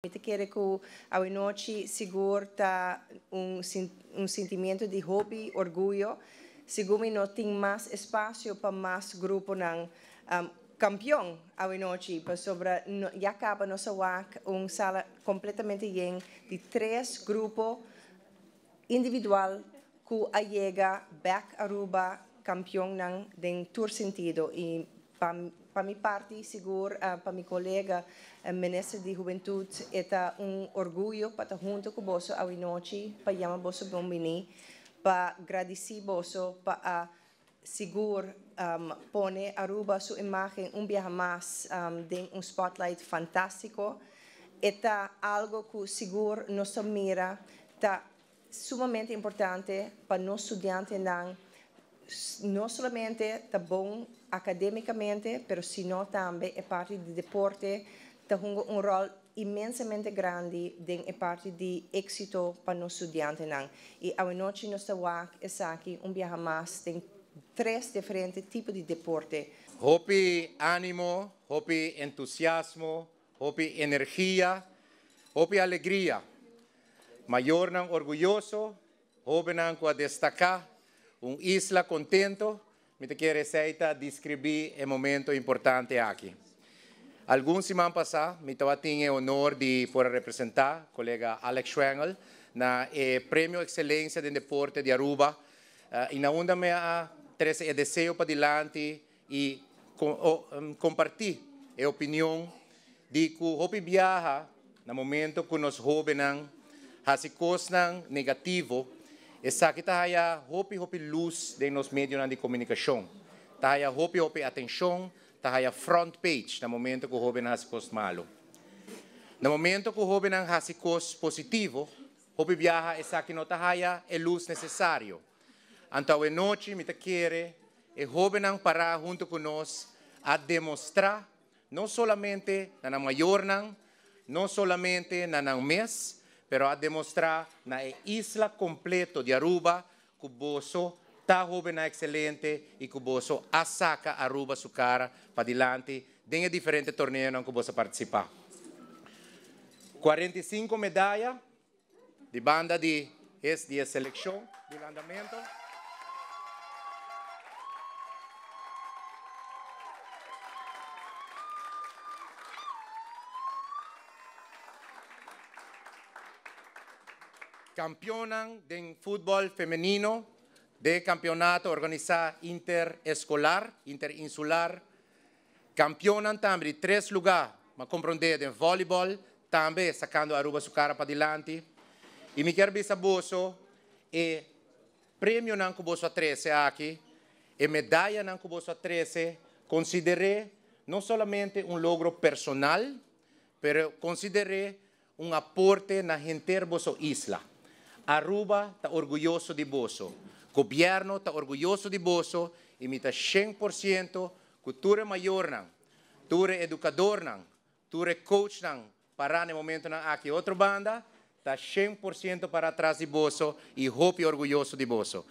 Eu quero que a noite segura sentimento de hobby, orgulho. Segundo não tem mais espaço para mais grupo ng campeão a noite, para sobre já acaba nossa WAC sala completamente llena de 3 grupos individual que chega back Aruba campeão ng tour sentido e para minha parte, seguro, para meu colega, ministro de Juventude, é orgulho para estar junto com você a noite, para chamar você para vir, para agradecer você, para seguro, pôr Aruba sua imagem viagem mais, de spotlight fantástico. É algo que seguro nos mira, está sumamente importante para nós estudantes, não somente está bom academicamente, mas sino também é parte do deporte, tem rol imensamente grande em parte de êxito para os estudantes. E a noite nós estamos aqui viagem mais, tem 3 diferentes tipos de deporte. Hopi ânimo, hopi entusiasmo, hopi energia, hopi alegria. Maior nang orgulhoso, hopi nang kwa destacar, isla contento, me quer receita descrever um momento importante aqui. Alguns semanas passadas, me tinha o honor de poder representar o colega Alex Schwengel na Prêmio Excelência de Deporte de Aruba. E na onda me trazer desejo para diante e compartilhar a opinião de que o viaja no momento que os jovens há negativo. Essa aqui está a hopi luz de nos meios de comunicação. Está a hopi atenção, está a front page no momento que o jovem has cost malo. No momento que o jovem has cost positivo, hopi viaja essa aqui não está a luz necessário. Então, a noite, me quer o jovem parar junto com nós a demonstrar, não somente na maior, não somente na mês, pero a demonstrar na isla completa de Aruba que o bolso está jovem excelente e que o bolso saca Aruba sua cara para diante em diferentes torneios que você participar. 45 medalhas de banda de seleção de andamento. Campeonan de futebol femenino de campeonato organizado interescolar, interinsular. Campeonan também de 3 lugares, mas compreender em voleibol, também sacando a Aruba sua cara para diante. E me quero dizer e prêmio não que você 13 aqui, e medalha não que você 13, considerei não somente logro personal, mas considerei aporte na gente da isla. Aruba está orgulhoso de você. O governo está orgulhoso de você e me está 100% que tu é maior, tu é educador, tu é coach, para no momento aqui outra banda, está 100% para trás de você e hope orgulhoso de você.